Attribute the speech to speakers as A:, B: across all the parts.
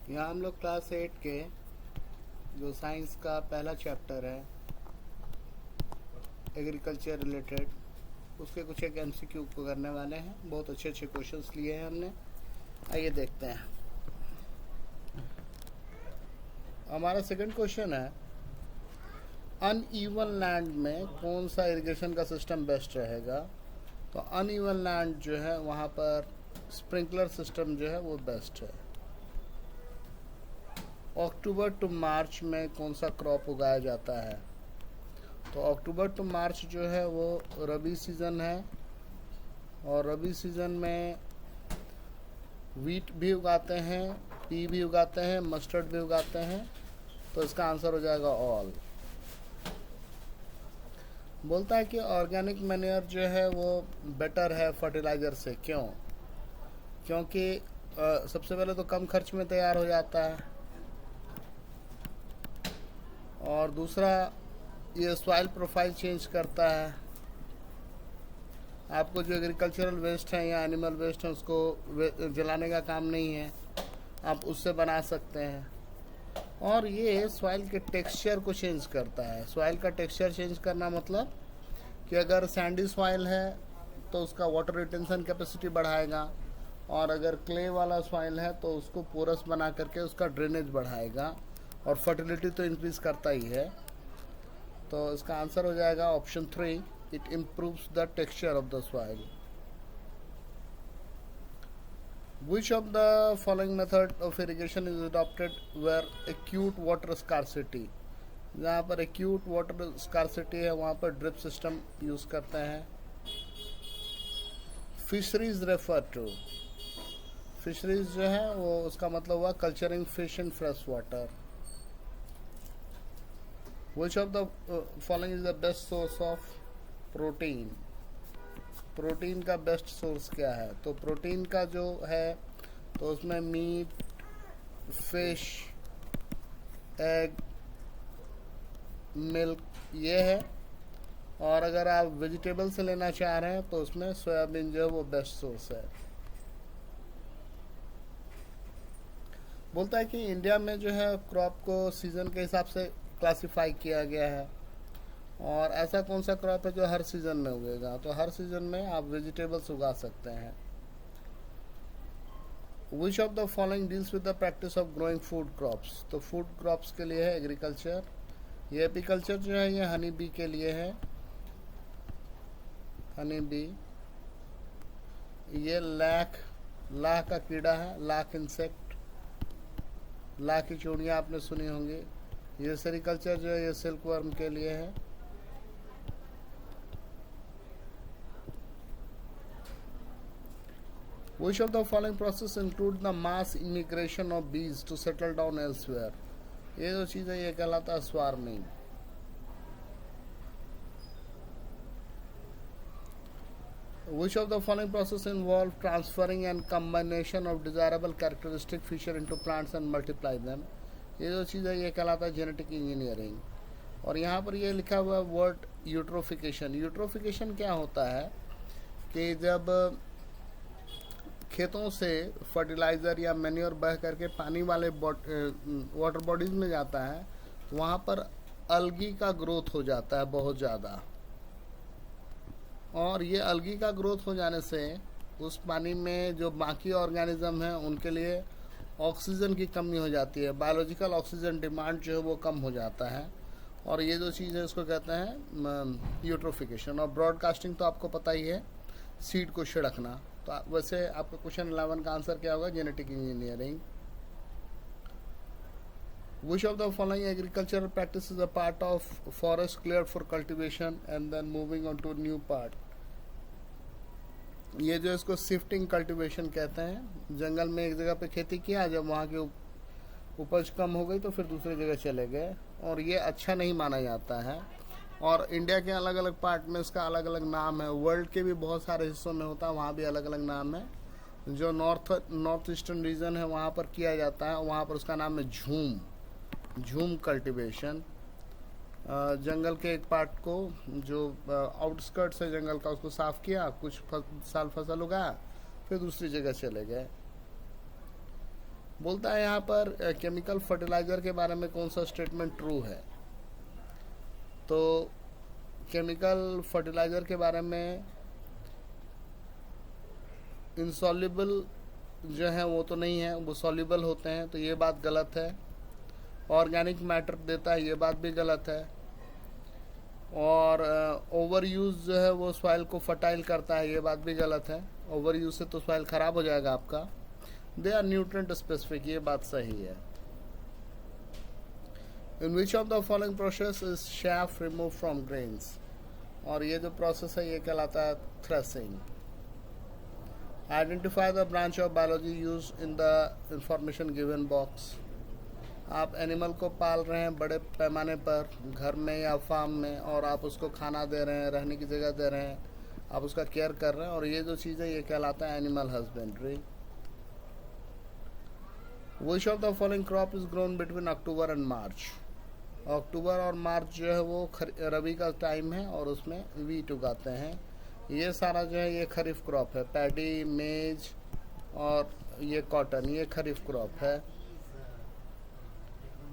A: यहाँ हम लोग क्लास 8 के जो साइंस का पहला चैप्टर है एग्रीकल्चर रिलेटेड, उसके कुछ एक एमसीक्यू को करने वाले हैं। बहुत अच्छे अच्छे क्वेश्चंस लिए हैं हमने। आइए देखते हैं। हमारा सेकंड क्वेश्चन है, अनइवन लैंड में कौन सा इरिगेशन का सिस्टम बेस्ट रहेगा। तो अनइवन लैंड जो है वहाँ पर स्प्रिंकलर सिस्टम जो है वो बेस्ट है। अक्टूबर टू मार्च में कौन सा क्रॉप उगाया जाता है। तो अक्टूबर टू मार्च जो है वो रबी सीज़न है, और रबी सीज़न में वीट भी उगाते हैं, पी भी उगाते हैं, मस्टर्ड भी उगाते हैं। तो इसका आंसर हो जाएगा ऑल। बोलता है कि ऑर्गेनिक मैन्योर जो है वो बेटर है फर्टिलाइज़र से। क्यों? क्योंकि सबसे पहले तो कम खर्च में तैयार हो जाता है, और दूसरा ये सॉइल प्रोफाइल चेंज करता है। आपको जो एग्रीकल्चरल वेस्ट है या एनिमल वेस्ट है उसको जलाने का काम नहीं है, आप उससे बना सकते हैं। और ये सॉइल के टेक्सचर को चेंज करता है। सॉइल का टेक्सचर चेंज करना मतलब कि अगर सैंडी सॉइल है तो उसका वाटर रिटेंशन कैपेसिटी बढ़ाएगा, और अगर क्ले वाला सॉइल है तो उसको पोरस बना करके उसका ड्रेनेज बढ़ाएगा, और फर्टिलिटी तो इंक्रीज करता ही है। तो इसका आंसर हो जाएगा option 3, it improves the texture of the soil. Which of the following method of irrigation is adopted where acute water scarcity? जहाँ पर acute water scarcity है वहाँ पर ड्रिप सिस्टम यूज़ करते हैं। फिशरीज रेफर टू, फिशरीज जो है वो उसका मतलब हुआ culturing fish in fresh water. Which of the following is the best source of protein? Protein का बेस्ट सोर्स क्या है। तो प्रोटीन का जो है तो उसमें मीट, फिश, एग, मिल्क ये है। और अगर आप वेजिटेबल से लेना चाह रहे हैं तो उसमें सोयाबीन जो है वो बेस्ट सोर्स है। बोलता है कि इंडिया में जो है क्रॉप को सीज़न के हिसाब से क्लासिफाई किया गया है, और ऐसा कौन सा क्रॉप है जो हर सीज़न में उगेगा। तो हर सीज़न में आप वेजिटेबल्स उगा सकते हैं। विच of the following deals with the practice of growing food crops. तो फूड क्रॉप्स के लिए है एग्रीकल्चर। ये एपीकल्चर जो है ये हनी बी के लिए है, हनी बी। ये लाख का कीड़ा है, लाख इंसेक्ट, लाख की चूड़ियाँ आपने सुनी होंगी। ये सेरिकल्चर जो है ये सिल्क वर्म के लिए है। Which of the following process include the mass immigration of bees to settle down elsewhere? ये जो चीज़ है ये कहलाता है swarming। Which of the following process involve transferring and combination of desirable characteristic feature into plants and multiply them? ये जो चीज़ है ये कहलाता है जेनेटिक इंजीनियरिंग। और यहाँ पर ये लिखा हुआ वर्ड यूट्रोफिकेशन। यूट्रोफिकेशन क्या होता है कि जब खेतों से फर्टिलाइज़र या मैन्योर बह करके पानी वाले वाटर बॉडीज़ में जाता है तो वहाँ पर अलगी का ग्रोथ हो जाता है बहुत ज़्यादा, और ये अलगी का ग्रोथ हो जाने से उस पानी में जो बाकी ऑर्गेनिज्म हैं उनके लिए ऑक्सीजन की कमी हो जाती है। बायोलॉजिकल ऑक्सीजन डिमांड जो है वो कम हो जाता है, और ये जो चीज़ है इसको कहते हैं यूट्रोफिकेशन। और ब्रॉडकास्टिंग तो आपको पता ही है, सीड को छिड़कना। तो वैसे आपका क्वेश्चन 11 का आंसर क्या होगा, genetic engineering. Which of the following agricultural practice is a part of forest cleared for cultivation and then moving on to new part. ये जो इसको शिफ्टिंग कल्टिवेशन कहते हैं। जंगल में एक जगह पे खेती किया, जब वहाँ की उपज कम हो गई तो फिर दूसरी जगह चले गए, और ये अच्छा नहीं माना जाता है। और इंडिया के अलग अलग पार्ट में इसका अलग अलग नाम है। वर्ल्ड के भी बहुत सारे हिस्सों में होता है, वहाँ भी अलग अलग नाम है। जो नॉर्थ ईस्टर्न रीजन है वहाँ पर किया जाता है, वहाँ पर उसका नाम है झूम कल्टीवेशन। जंगल के एक पार्ट को जो आउटस्कर्ट्स है जंगल का उसको साफ़ किया, कुछ साल फसल उगाया, फिर दूसरी जगह चले गए। बोलता है यहाँ पर केमिकल फर्टिलाइजर के बारे में कौन सा स्टेटमेंट ट्रू है। तो केमिकल फर्टिलाइजर के बारे में इंसॉल्युबल जो है वो तो नहीं है, वो सॉल्युबल होते हैं, तो ये बात गलत है। ऑर्गेनिक मैटर देता है, ये बात भी गलत है। और ओवर यूज़ जो है वो सॉइल को फर्टाइल करता है, ये बात भी गलत है। ओवर यूज से तो सॉइल ख़राब हो जाएगा आपका। दे आर न्यूट्रिएंट स्पेसिफिक, ये बात सही है। In which of the following process is chaff remove from grains, और ये जो प्रोसेस है ये कहलाता है threshing. Identify the branch of biology use in the information given box. आप एनिमल को पाल रहे हैं बड़े पैमाने पर, घर में या फार्म में, और आप उसको खाना दे रहे हैं, रहने की जगह दे रहे हैं, आप उसका केयर कर रहे हैं, और ये जो चीज़ है ये कहलाता है animal husbandry. Which of the following crop is grown between October and March. October और मार्च जो है वो रबी का टाइम है, और उसमें वीट उगाते हैं। ये सारा जो है ये खरीफ क्रॉप है। पैडी, मेज और ये कॉटन, ये खरीफ क्रॉप है।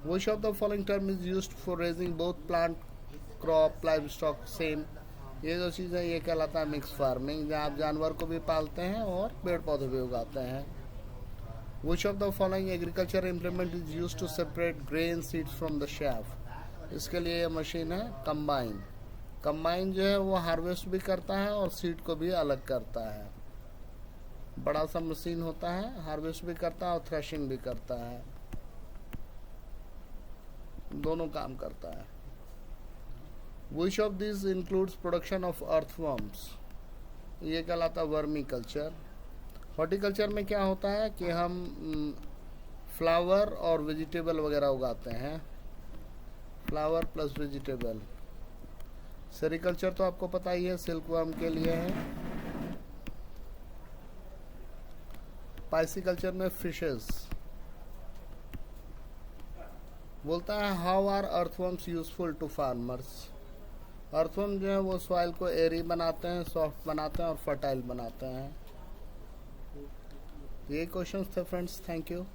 A: Which of the following term is used for raising both plant, crop, livestock, same? ये जो चीज़ है ये कहलाता है मिक्स फार्मिंग, जहाँ आप जानवर को भी पालते हैं और पेड़ पौधे भी उगाते हैं। Which of the following agriculture implement is used to separate grain seeds from the chaff? इसके लिए ये मशीन है कंबाइन। कंबाइन जो है वो हार्वेस्ट भी करता है और सीड को भी अलग करता है। बड़ा सा मशीन होता है, हार्वेस्ट भी करता है और थ्रेशिंग भी करता है, दोनों काम करता है। Which of this includes production of earthworms, ये कहलाता है वर्मी कल्चर। हॉर्टिकल्चर में क्या होता है कि हम फ्लावर और वेजिटेबल वगैरह उगाते हैं, फ्लावर प्लस वेजिटेबल। सेरिकल्चर तो आपको पता ही है, सिल्कवर्म के लिए है। पाइसिकल्चर में फिशेस। बोलता है how are earthworms useful to farmers. Earthworm जो है वो सॉइल को एरी बनाते हैं, सॉफ्ट बनाते हैं और फर्टाइल बनाते हैं। ये क्वेश्चंस थे फ्रेंड्स, थैंक यू।